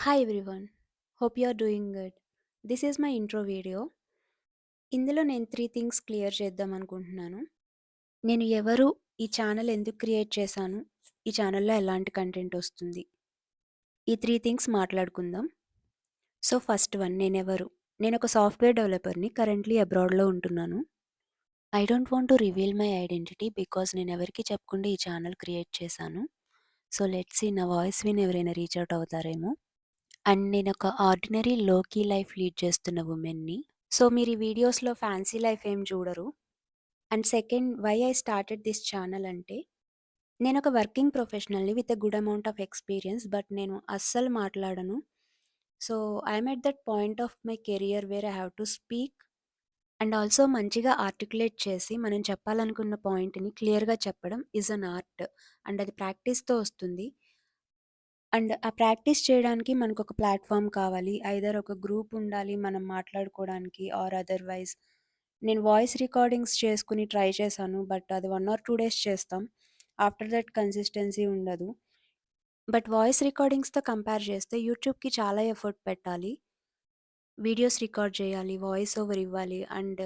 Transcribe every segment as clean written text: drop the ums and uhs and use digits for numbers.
Hi everyone. Hope you are doing good. This is my intro video. ఇందులో నేను 3 things clear చేద్దాం అనుకుంటున్నాను. నేను ఎవరు, ఈ ఛానల్ ఎందుకు క్రియేట్ చేశాను, ఈ ఛానల్‌లో ఎలాంటి కంటెంట్ వస్తుంది. ఈ 3 థింగ్స్ మాట్లాడుకుందాం. సో ఫస్ట్ వన్ నేనెవరు? నేనొక సాఫ్ట్‌వేర్ డెవలపర్‌ని. కరెంట్‌లీ అబ్రాడ్‌లో ఉంటున్నాను. I don't want to reveal my identity because నేనెవరికీ చెప్పకుండా ఈ ఛానల్ క్రియేట్ చేశాను. సో లెట్స్ సీ నా వాయిస్ విని ఎవరైనా రీచ్ ఔట్ అవుతారేమో. అండ్ నేనొక ordinary low key life lead చేస్తున్న వుమెన్‌ని. సో మీరు ఈ వీడియోస్‌లో ఫ్యాన్సీ లైఫ్ ఏం చూడరు. And second why I started this channel అంటే, నేనొక వర్కింగ్ ప్రొఫెషనల్‌ని with a good amount of experience. But నేను అస్సలు మాట్లాడను. So I'm at that point of my career where I have to speak and also మంచిగా articulate చేసి మనం చెప్పాలనుకున్న పాయింట్‌ని క్లియర్‌గా చెప్పడం ఈజ్ అన్ ఆర్ట్. అండ్ అది ప్రాక్టీస్‌తో వస్తుంది. అండ్ ఆ ప్రాక్టీస్ చేయడానికి మనకొక ప్లాట్‌ఫార్మ్ కావాలి. ఐదర్ ఒక గ్రూప్ ఉండాలి మనం మాట్లాడుకోవడానికి ఆర్ అదర్‌వైజ్ నేను వాయిస్ రికార్డింగ్స్ చేసుకొని ట్రై చేశాను. బట్ అది 1 ఆర్ 2 డేస్ చేస్తాం. ఆఫ్టర్ దట్ కన్సిస్టెన్సీ ఉండదు. బట్ వాయిస్ రికార్డింగ్స్‌తో కంపేర్ చేస్తే యూట్యూబ్‌కి చాలా ఎఫర్ట్ పెట్టాలి. వీడియోస్ రికార్డ్ చేయాలి, వాయిస్ ఓవర్ ఇవ్వాలి అండ్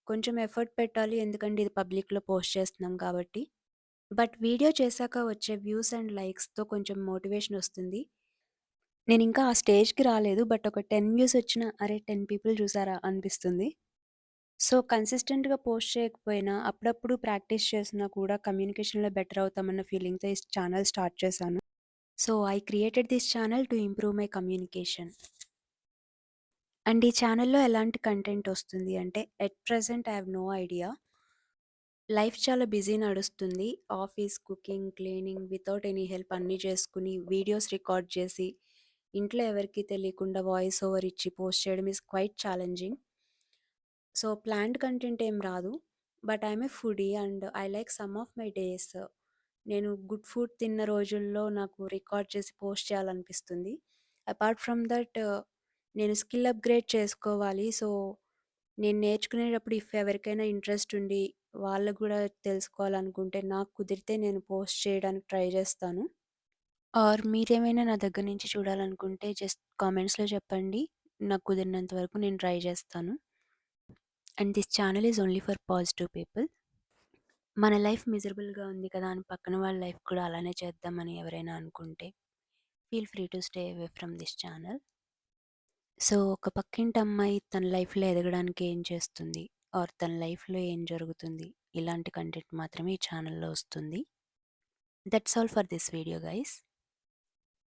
కొంచెం ఎఫర్ట్ పెట్టాలి. ఎందుకంటే ఇది పబ్లిక్‌లో పోస్ట్ చేస్తున్నాం కాబట్టి. బట్ వీడియో చేశాక వచ్చే వ్యూస్ అండ్ లైక్స్‌తో కొంచెం మోటివేషన్ వస్తుంది. నేనింకా ఆ స్టేజ్‌కి రాలేదు. బట్ ఒక 10 వ్యూస్ వచ్చినా, అరే! 10 పీపుల్ చూసారా అనిపిస్తుంది. సో, కన్సిస్టెంట్‌గా పోస్ట్ చేయకపోయినా, అప్పుడప్పుడు ప్రాక్టీస్ చేసినా కూడా కమ్యూనికేషన్‌లో బెటర్ అవుతామన్న ఫీలింగ్‌తో ఈ ఛానల్ స్టార్ట్ చేశాను. So, I created this channel to improve my communication. And ఈ ఛానల్‌లో ఎలాంటి కంటెంట్ వస్తుంది అంటే, at present I have no idea. Life చాలా బిజీ నడుస్తుంది. Office, cooking, cleaning without any help అన్నీ చేసుకొని, వీడియోస్ రికార్డ్ చేసి, ఇంట్లో ఎవరికీ తెలియకుండా వాయిస్ ఓవర్ ఇచ్చి పోస్ట్ చేయడం is quite challenging. So, planned content ఏం రాదు. But I'm a foodie and I like some of my days. నేను గుడ్ ఫుడ్ తిన్న రోజుల్లో నాకు రికార్డ్ చేసి పోస్ట్ చేయాలనిపిస్తుంది. అపార్ట్ ఫ్రమ్ దట్ నేను స్కిల్ అప్‌గ్రేడ్ చేసుకోవాలి. సో, నేను నేర్చుకునేటప్పుడు ఇఫ్ ఎవరికైనా ఇంట్రెస్ట్ ఉండి, వాళ్ళకి గూడా తెలుసుకోవాలనుకుంటే, నాకు కుదిరితే నేను పోస్ట్ చేయడానికి ట్రై చేస్తాను. ఆర్ మీరేమైనా నా దగ్గర నుంచి చూడాలనుకుంటే జస్ట్ కామెంట్స్‌లో చెప్పండి. నాకు కుదిరినంత వరకు నేను ట్రై చేస్తాను. And this channel is only for positive people. మన లైఫ్ మిజరబుల్‌గా ఉంది కదా అని పక్కన వాళ్ళ లైఫ్ కూడా అలానే చేద్దామని ఎవరైనా అనుకుంటే, feel free to stay away from this channel. So, ఒక పక్కింటి అమ్మాయి తన లైఫ్‌లో ఎదగడానికి ఏం చేస్తుంది? ఆర్ తన లైఫ్‌లో ఏం జరుగుతుంది? ఇలాంటి కంటెంట్ మాత్రమే ఈ ఛానల్‌లో వస్తుంది. That's all for this video guys.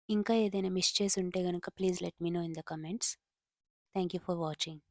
ఇంకా ఏదైనా మిస్ చేసుంటే గనక please let me know in the comments. Thank you for watching.